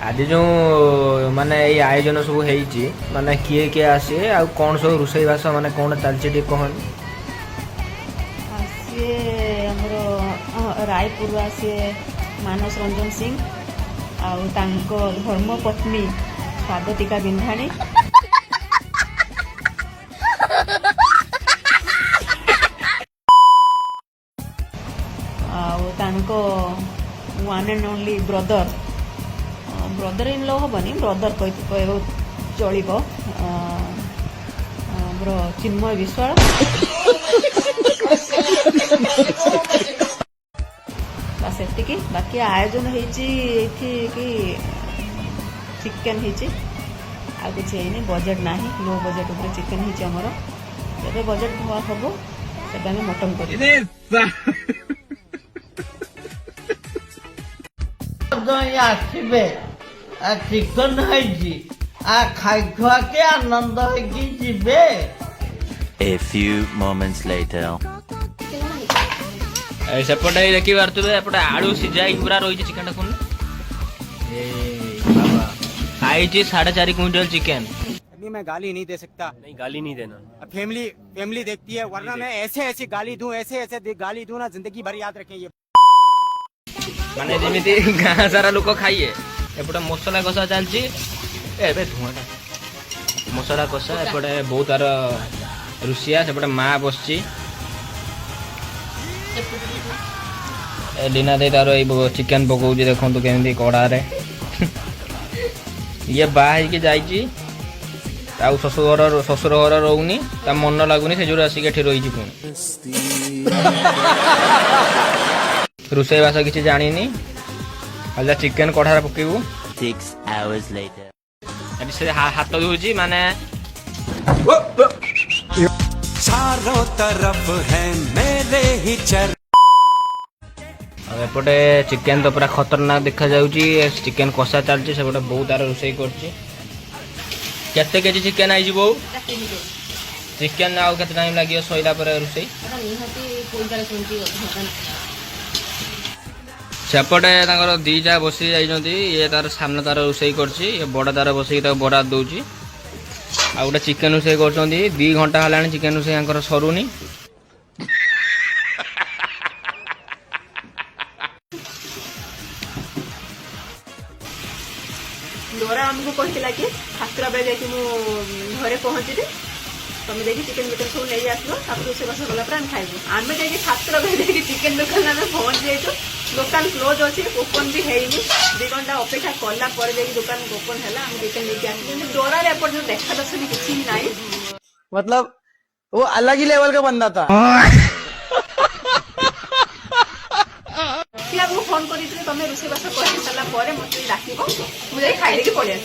आज जो माने ये आयोजन सब होईची माने किए किए आसे आ कौन सब रोषेई बास माने कौन चलची टी कहन आसी हमरो रायपुर आसी मानस रंजन सिंह आउ तांको धर्म पत्नी स्वागतिका बिंधाणी आउ तांको one and only brother brother in law हबनी ब्रदर कहबो चलिबो हमरो चिन्मय विश्वाल बस एतिकी बाकी आयोजन होईची कि चिकेन होईची आ कुछ हेनी बजेट नाही लो बजेट ऊपर चिकेन होईची हमरो जबे बजेट हबो सेबे हम मटन करी आसबे चिकन खाई खुआ के आनंद जीवे। A few moments later. सेपटे देखी पारे एपटे आलू सीझा पूरा रही चिकेन टाक खाई 4.5 क्विंटल चिकेन। अभी मैं गाली नहीं दे सकता। नहीं गाली नहीं देना। फैमिली देखती है वरना मैं ऐसे गाली दूं ऐसे गाली दूं ना जिंदगी भर याद रखें ये। माने जेमिति गाँ सारा लोक खाइए एपटे मसला कषा चलती धुआटा मसला कषा एपटे बहुत तार रुषिया सेपटे माँ बसची लीना दे तार चिकेन पकाउची देखो केमी कड़ा रे ये बाहर जाइए शशुर घर रोनी मन लगुनि से जो आसिक रही रुषेई बास किसी जानी चिकेन कढ़ा पकेबू 6 hours later. से हाथ धोची माने चारों तरफ है मेरे ही चर। एपटे चिकेन तो पूरा खतरनाक देखा जाउची चिकेन कषा चलची सेपटे बहुत तार रोषेई करची केते केजी चिकेन आई बो चिकेन आउ केते टाइम लागियो सइला पर रोषेई सेपटे दीजा बसी जाइछंती ये तार सामने तार रोषेई करची ये बड़ा तार बसी बरा दउची आ गोटे चिकेन रोषेई करछंती 2 घंटा हलानी चिकेन रोषेई आंकर सरुनी डोरा हमको कहला कि ठाकुर बेले जाकि मु घरे पहुंची तुम देखिए चिकेन बिकेन सब नहीं आसो रोषेई बास गला खाइबू आम जाकि ठाकुर बेले चिकेन दुकान आम पहुंची जाइए दुकान क्लोज अच्छे ओपन भी है 2 घंटा अपेक्षा कला दुकान ओपन है चिकेन लेके आस डोरा एपर्तन देखा दर्शन किसी ना मतलब वो अलग ही लेवल का बंदा था। फोन कर तुम रोषेई बास कर सारा मत डाक मुझे खाई पड़े आस।